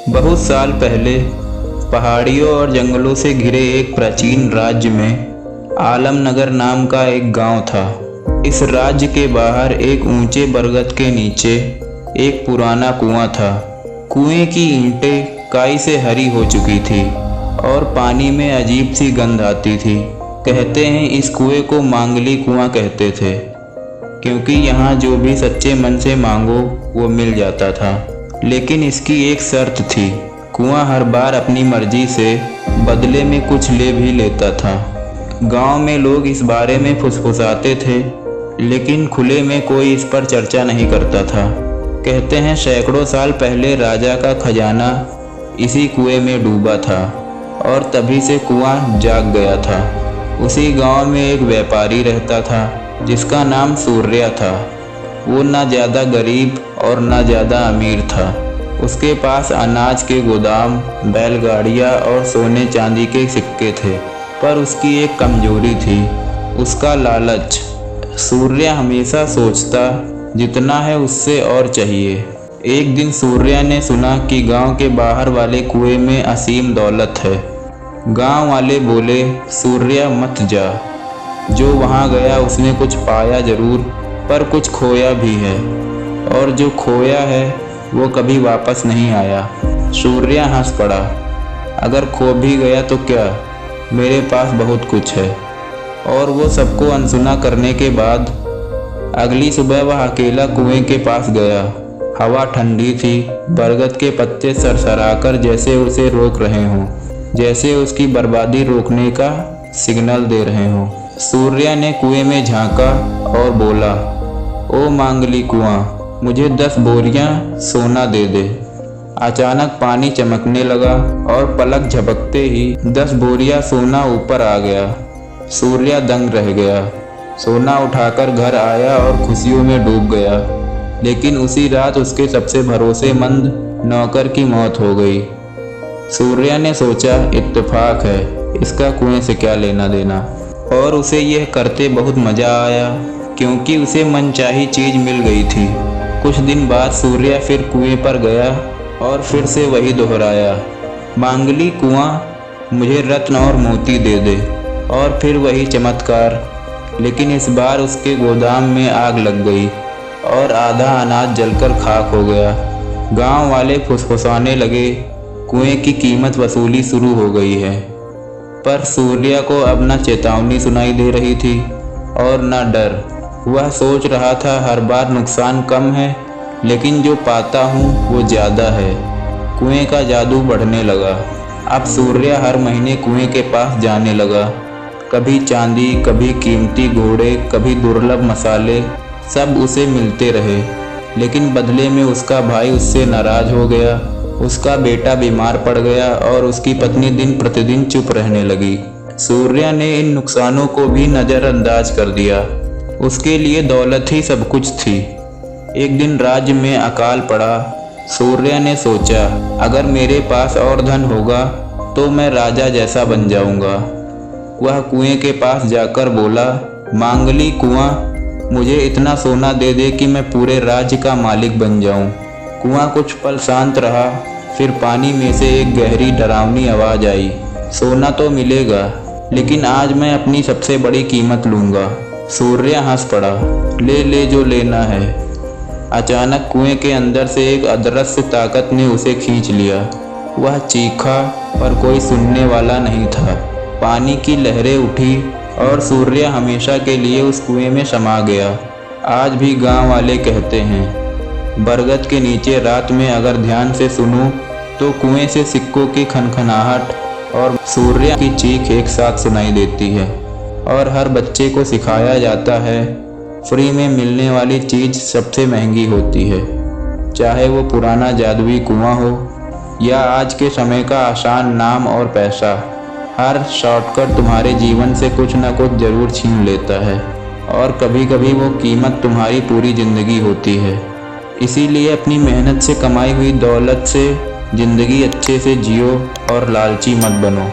बहुत साल पहले पहाड़ियों और जंगलों से घिरे एक प्राचीन राज्य में आलमनगर नाम का एक गांव था। इस राज्य के बाहर एक ऊंचे बरगद के नीचे एक पुराना कुआं था। कुएं की ईंटें काई से हरी हो चुकी थी और पानी में अजीब सी गंध आती थी। कहते हैं इस कुएं को मांगली कुआं कहते थे, क्योंकि यहाँ जो भी सच्चे मन से मांगो वो मिल जाता था। लेकिन इसकी एक शर्त थी, कुआं हर बार अपनी मर्जी से बदले में कुछ ले भी लेता था। गांव में लोग इस बारे में फुसफुसाते थे, लेकिन खुले में कोई इस पर चर्चा नहीं करता था। कहते हैं सैकड़ों साल पहले राजा का खजाना इसी कुएं में डूबा था और तभी से कुआं जाग गया था। उसी गांव में एक व्यापारी रहता था जिसका नाम सूर्या था। वो ना ज़्यादा गरीब और ना ज़्यादा अमीर था। उसके पास अनाज के गोदाम, बैलगाड़ियाँ और सोने चांदी के सिक्के थे। पर उसकी एक कमजोरी थी, उसका लालच। सूर्या हमेशा सोचता जितना है उससे और चाहिए। एक दिन सूर्या ने सुना कि गांव के बाहर वाले कुएं में असीम दौलत है। गांव वाले बोले, सूर्या मत जा। जो वहां गया उसने कुछ पाया जरूर, पर कुछ खोया भी है, और जो खोया है वो कभी वापस नहीं आया। सूर्या हंस पड़ा, अगर खो भी गया तो क्या, मेरे पास बहुत कुछ है। और वो सबको अनसुना करने के बाद अगली सुबह वह अकेला कुएं के पास गया। हवा ठंडी थी, बरगद के पत्ते सरसराकर जैसे उसे रोक रहे हों, जैसे उसकी बर्बादी रोकने का सिग्नल दे रहे हों। सूर्या ने कुएं में झांका और बोला, ओ मांगली कुआं, मुझे 10 बोरियां सोना दे दे। अचानक पानी चमकने लगा और पलक झपकते ही 10 बोरियां सोना ऊपर आ गया। सूर्या दंग रह गया। सोना उठाकर घर आया और खुशियों में डूब गया। लेकिन उसी रात उसके सबसे भरोसेमंद नौकर की मौत हो गई। सूर्या ने सोचा, इत्तेफाक है, इसका कुएं से क्या लेना देना। और उसे यह करते बहुत मज़ा आया, क्योंकि उसे मनचाही चीज़ मिल गई थी। कुछ दिन बाद सूर्या फिर कुएं पर गया और फिर से वही दोहराया, मांगली कुआं, मुझे रत्न और मोती दे दे। और फिर वही चमत्कार। लेकिन इस बार उसके गोदाम में आग लग गई और आधा अनाज जलकर खाक हो गया। गांव वाले फुसफुसाने लगे, कुएं की कीमत वसूली शुरू हो गई है। पर सूर्या को अब न चेतावनी सुनाई दे रही थी और न डर। वह सोच रहा था, हर बार नुकसान कम है, लेकिन जो पाता हूँ वो ज़्यादा है। कुएं का जादू बढ़ने लगा। अब सूर्या हर महीने कुएं के पास जाने लगा। कभी चांदी, कभी कीमती घोड़े, कभी दुर्लभ मसाले, सब उसे मिलते रहे। लेकिन बदले में उसका भाई उससे नाराज हो गया, उसका बेटा बीमार पड़ गया और उसकी पत्नी दिन प्रतिदिन चुप रहने लगी। सूर्या ने इन नुकसानों को भी नज़रअंदाज कर दिया। उसके लिए दौलत ही सब कुछ थी। एक दिन राज्य में अकाल पड़ा। सूर्या ने सोचा, अगर मेरे पास और धन होगा तो मैं राजा जैसा बन जाऊंगा। वह कुएं के पास जाकर बोला, मांगली कुआं, मुझे इतना सोना दे दे कि मैं पूरे राज्य का मालिक बन जाऊं। कुआं कुछ पल शांत रहा, फिर पानी में से एक गहरी डरावनी आवाज़ आई, सोना तो मिलेगा, लेकिन आज मैं अपनी सबसे बड़ी कीमत लूँगा। सूर्या हंस पड़ा, ले ले जो लेना है। अचानक कुएं के अंदर से एक अदृश्य ताकत ने उसे खींच लिया। वह चीखा, पर कोई सुनने वाला नहीं था। पानी की लहरें उठी और सूर्या हमेशा के लिए उस कुएं में समा गया। आज भी गांव वाले कहते हैं, बरगद के नीचे रात में अगर ध्यान से सुनो तो कुएं से सिक्कों की खनखनाहट और सूर्या की चीख एक साथ सुनाई देती है। और हर बच्चे को सिखाया जाता है, फ्री में मिलने वाली चीज़ सबसे महंगी होती है, चाहे वो पुराना जादुई कुआं हो या आज के समय का आसान नाम और पैसा। हर शॉर्टकट तुम्हारे जीवन से कुछ न कुछ ज़रूर छीन लेता है, और कभी कभी वो कीमत तुम्हारी पूरी ज़िंदगी होती है। इसीलिए अपनी मेहनत से कमाई हुई दौलत से ज़िंदगी अच्छे से जियो और लालची मत बनो।